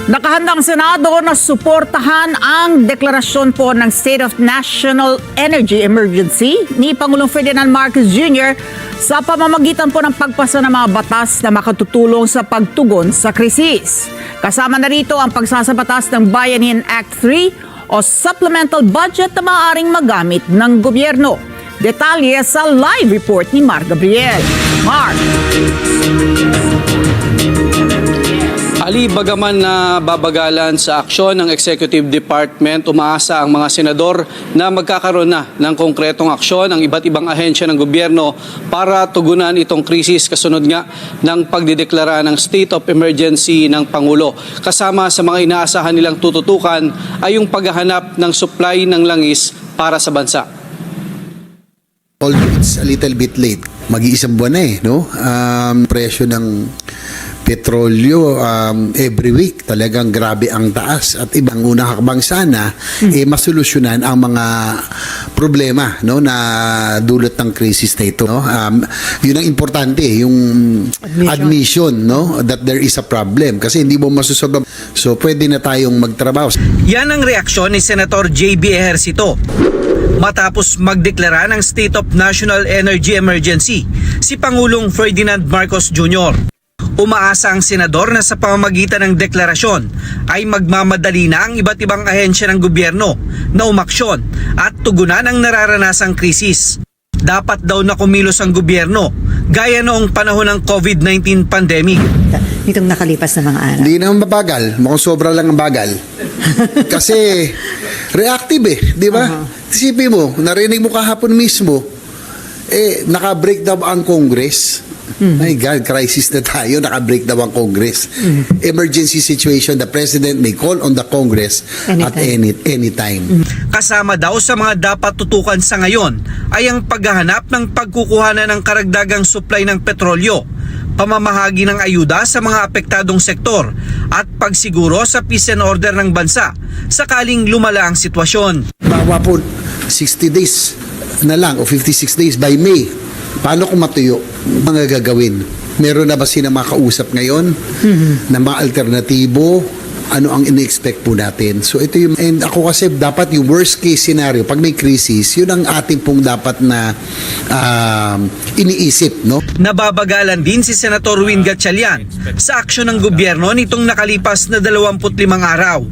Nakahanda ang Senado na suportahan ang deklarasyon po ng State of National Energy Emergency ni Pangulong Ferdinand Marcos Jr. sa pamamagitan po ng pagpasa ng mga batas na makatutulong sa pagtugon sa krisis. Kasama na rito ang pagsasabatas ng Bayanihan Act 3 o supplemental budget na maaaring magamit ng gobyerno. Detalye sa live report ni Mar Gabriel. Mark! Ali, bagaman na babagalan sa aksyon ng Executive Department, umaasa ang mga senador na magkakaroon na ng konkretong aksyon ang iba't ibang ahensya ng gobyerno para tugunan itong krisis kasunod nga ng pagdideklara ng State of Emergency ng Pangulo. Kasama sa mga inaasahan nilang tututukan ay yung paghahanap ng supply ng langis para sa bansa. Although it's a little bit late, mag-iisang buwan na no? Presyo ng petrolyo every week talagang grabe ang taas at ibang unang hakbang sana masolusyonan ang mga problema no na dulot ng krisis na ito no. Yun ang importante yung admission no that there is a problem kasi hindi mo masusolve, so pwede na tayong magtrabaho. Yan ang reaksyon ni Senator JB Ejercito matapos magdeklara ng State of National Energy Emergency si Pangulong Ferdinand Marcos Jr. Umaasa ang senador na sa pamamagitan ng deklarasyon ay magmamadali na ang iba't ibang ahensya ng gobyerno na umaksyon at tugunan ang nararanasang krisis. Dapat daw na kumilos ang gobyerno gaya noong panahon ng COVID-19 pandemic. Nitong nakalipas na mga araw. Hindi naman mabagal, mukhang sobra lang ang bagal. Kasi reactive di ba? Isipin mo, narinig mo kahapon mismo, naka-break down ang Congress. My God, crisis na tayo, naka-break daw ang Congress. Emergency situation, the President may call on the Congress at any time. Kasama daw sa mga dapat tutukan sa ngayon ay ang paghahanap ng pagkukuhanan ng karagdagang supply ng petrolyo, pamamahagi ng ayuda sa mga apektadong sektor at pagsiguro sa peace and order ng bansa sakaling lumala ang sitwasyon. Bawa po 60 days na lang o 56 days by May. Paano kung matuyo? Mga gagawin? Meron na ba sila makausap ngayon na mga alternatibo? Ano ang in-expect po natin? So ito yung, and ako kasi dapat yung worst case scenario, pag may crisis, yun ang ating pong dapat na iniisip, no? Nababagalan din si Senator Win Gatchalian sa aksyon ng gobyerno nitong nakalipas na 25 araw.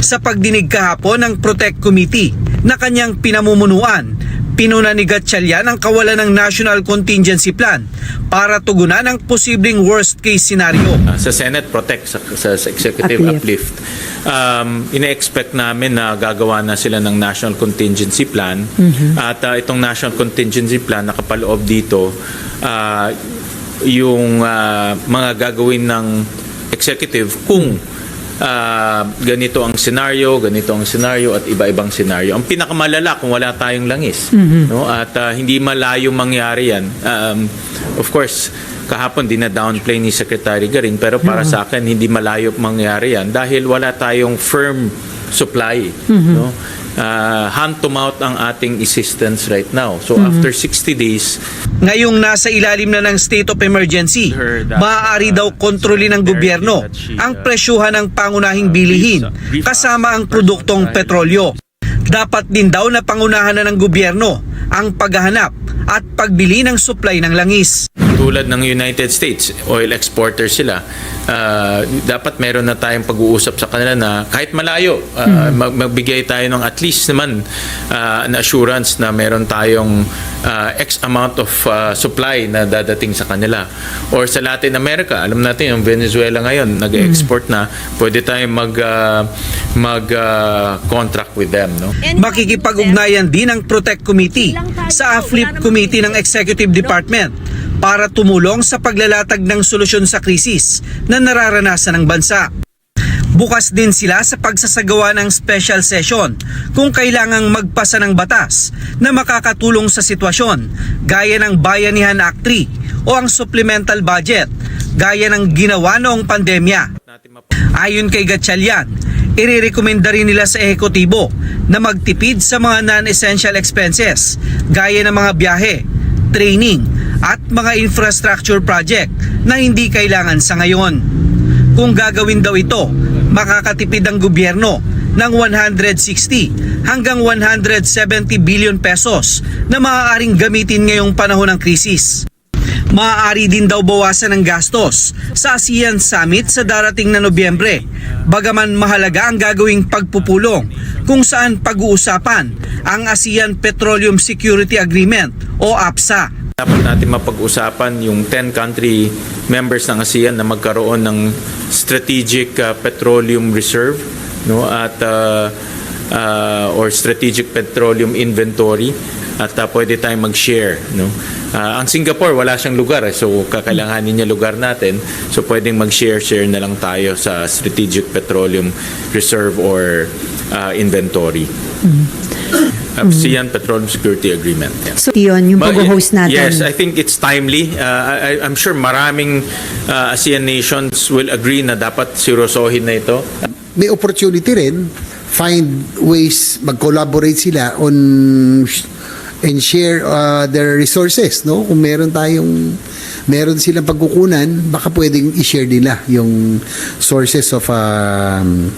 Sa pagdinig kahapon ng Protect Committee na kanyang pinamumunuan, pinuna ni Gatchalian ang kawalan ng National Contingency Plan para tugunan ang posibleng worst case scenario. Sa Senate Protect, sa Executive Uplift, ina-expect namin na gagawa na sila ng National Contingency Plan at itong National Contingency Plan nakapaloob dito yung mga gagawin ng Executive kung ganito ang senaryo at iba-ibang senaryo. Ang pinakamalala kung wala tayong langis, no? At hindi malayo mangyari yan. Of course, kahapon dina-downplay ni Secretary Garin, pero para sa akin hindi malayo mangyari yan dahil wala tayong firm supply, no? Hand to mouth ang ating assistance right now. So after 60 days, ngayong nasa ilalim na ng state of emergency, maaari daw kontrolin ng gobyerno ang presyuhan ng pangunahing bilihin kasama ang produktong petrolyo. Dapat din daw na pangunahan na ng gobyerno ang paghahanap at pagbili ng supply ng langis. Tulad ng United States, oil exporter sila, dapat meron na tayong pag-uusap sa kanila na kahit malayo, magbigay tayo ng at least naman na assurance na meron tayong X amount of supply na dadating sa kanila. Or sa Latin America, alam natin yung Venezuela ngayon, nag-export na, pwede tayong mag-contract with them. No? Makikipag-ugnayan din ang Protect Committee sa AFLIP Committee ng Executive Department para tumulong sa paglalatag ng solusyon sa krisis na nararanasan ng bansa. Bukas din sila sa pagsasagawa ng special session kung kailangang magpasa ng batas na makakatulong sa sitwasyon gaya ng Bayanihan Act 3 o ang supplemental budget gaya ng ginawa noong pandemya. Ayon kay Gatchalian, irerekomenda rin nila sa ehekutibo na magtipid sa mga non-essential expenses gaya ng mga biyahe, training at mga infrastructure project na hindi kailangan sa ngayon. Kung gagawin daw ito, makakatipid ang gobyerno ng 160 hanggang 170 billion pesos na maaaring gamitin ngayong panahon ng krisis. Maaari din daw bawasan ang gastos sa ASEAN Summit sa darating na Nobyembre, bagaman mahalaga ang gagawing pagpupulong kung saan pag-uusapan ang ASEAN Petroleum Security Agreement o APSA. Dapat natin mapag-usapan yung 10 country members ng ASEAN na magkaroon ng strategic petroleum reserve, no, at or strategic petroleum inventory, at pwede tayong mag-share, no. Ang Singapore wala siyang lugar, so kakailanganin niya lugar natin, so pwedeng mag-share na lang tayo sa strategic petroleum reserve or inventory. ASEAN Petroleum Security Agreement. Yeah. So, yun, yung pag-host natin. Yes, I think it's timely. I'm sure maraming ASEAN nations will agree na dapat seryosohin na ito. May opportunity rin, find ways, mag-collaborate sila on and share their resources, no? Kung meron silang pagkukunan, baka pwedeng i-share nila yung sources of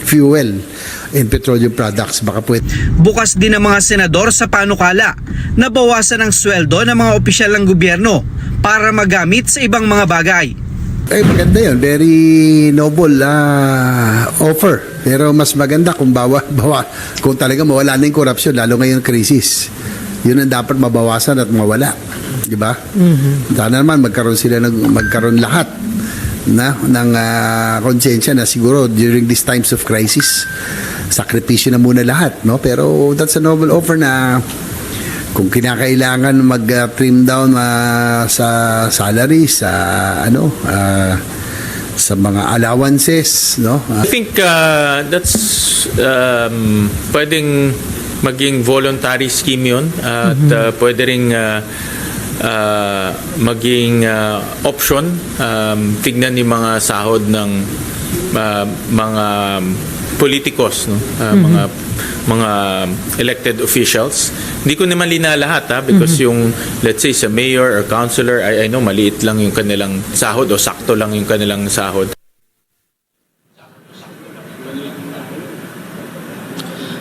fuel and petroleum products. Baka pwede. Bukas din ang mga senador sa panukala na bawasan ang sweldo ng mga opisyal ng gobyerno para magamit sa ibang mga bagay. Ay, maganda yun. Very noble offer. Pero mas maganda kung kung talaga mawala na yung korupsyon, lalo ngayon krisis. Yun ang dapat mabawasan at mawala. Di ba? Sana naman magkaroon lahat ng konsensya na siguro during these times of crisis, sakripisyo na muna lahat, no? Pero that's a noble offer na kung kinakailangan mag-trim down sa salary, sa sa mga allowances, no? I think that's pwedeng maging voluntary scheme yun, at pwede ring maging option. Tignan yung mga sahod ng mga politikos, no? Mga elected officials. Hindi ko naman linalahat, because yung, let's say, sa mayor or councilor, I know maliit lang yung kanilang sahod o sakto lang yung kanilang sahod.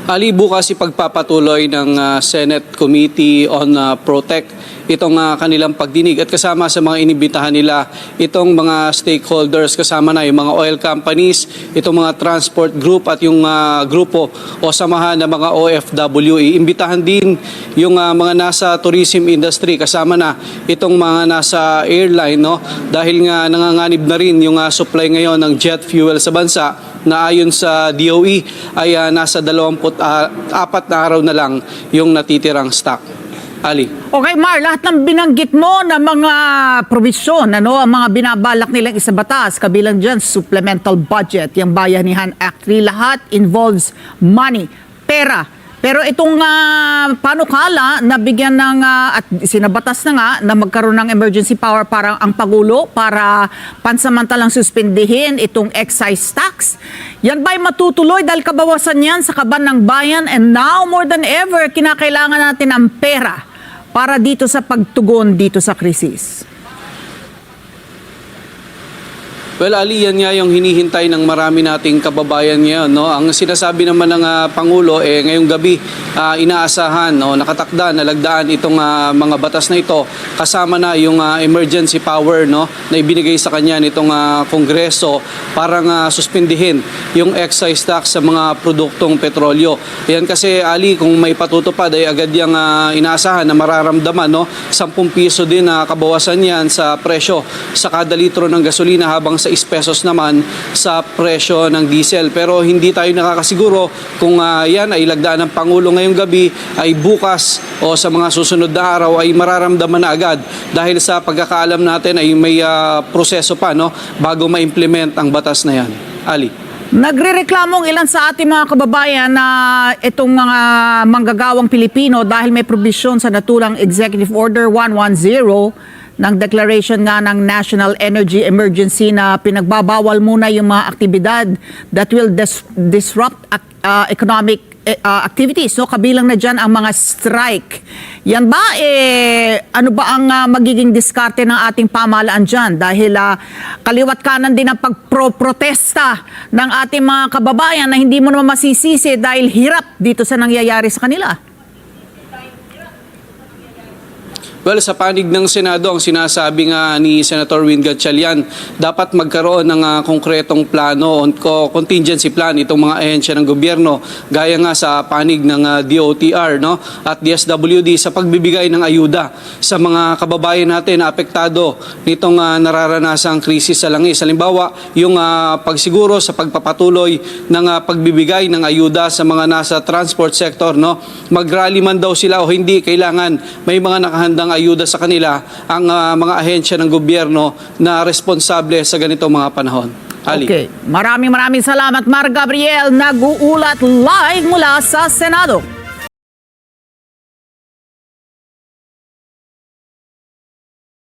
Ali, bukas ipagpapatuloy ng Senate Committee on Protect itong kanilang pagdinig, at kasama sa mga inibitahan nila itong mga stakeholders, kasama na yung mga oil companies, itong mga transport group at yung grupo o samahan ng mga OFWE. Imbitahan din yung mga nasa tourism industry, kasama na itong mga nasa airline, no? Dahil nga nanganganib na rin yung supply ngayon ng jet fuel sa bansa, na ayon sa DOE ay nasa 24 na araw na lang yung natitirang stock. Ali. Okay, Mar, lahat ng binanggit mo na mga provisyon, ang mga binabalak nilang isabatas, kabilang dyan supplemental budget, yung Bayanihan Act 3, lahat involves money, pera. Pero itong panukala na bigyan ng at sinabatas na nga na magkaroon ng emergency power para ang Pangulo para pansamantalang suspindihin itong excise tax. Yan ba'y matutuloy dahil kabawasan yan sa kaban ng bayan, and now more than ever kinakailangan natin ang pera para dito sa pagtugon dito sa krisis? Well, Ali, yan nga yung hinihintay ng marami nating kababayan ngayon, no? Ang sinasabi naman ng Pangulo, ngayong gabi, inaasahan, no, nakatakda, nalagdaan itong mga batas na ito, kasama na yung emergency power, no, na ibinigay sa kanya nitong Kongreso para suspindihin yung excise tax sa mga produktong petrolyo. Yan kasi, Ali, kung may patutupad ay agad yung inaasahan na mararamdaman, no, 10 piso din na kabawasan yan sa presyo sa kada litro ng gasolina, habang sa 6 pesos naman sa presyo ng diesel. Pero hindi tayo nakakasiguro kung yan ay lagdaan ng Pangulo ngayong gabi, ay bukas o sa mga susunod na araw ay mararamdaman na agad, dahil sa pagkakaalam natin ay may proseso pa, no, bago ma-implement ang batas na yan. Ali. Nagrereklamong ilan sa ating mga kababayan na itong mga manggagawang Pilipino, dahil may probisyon sa natulang Executive Order 110 ng declaration nga ng National Energy Emergency na pinagbabawal muna yung mga aktibidad that will disrupt economic activities, no? Kabilang na dyan ang mga strike. Yan ba, ano ba ang magiging diskarte ng ating pamahalaan dyan? Dahil kaliwat kanan din ang pagpro-protesta ng ating mga kababayan na hindi mo naman masisisi dahil hirap dito sa nangyayari sa kanila. Well, sa panig ng Senado, ang sinasabi nga ni Senator Win Gatchalian, dapat magkaroon ng konkretong plano o contingency plan itong mga ahensya ng gobyerno, gaya nga sa panig ng DOTR, no? At DSWD sa pagbibigay ng ayuda sa mga kababayan natin na apektado nitong nararanasang krisis sa langis. Halimbawa, yung pagsiguro sa pagpapatuloy ng pagbibigay ng ayuda sa mga nasa transport sector, no? Mag-rally man daw sila o hindi, kailangan may mga nakahandang ayuda sa kanila ang mga ahensya ng gobyerno na responsable sa ganitong mga panahon. Ali. Okay. Maraming salamat, Mar Gabriel. Nag-uulat live mula sa Senado.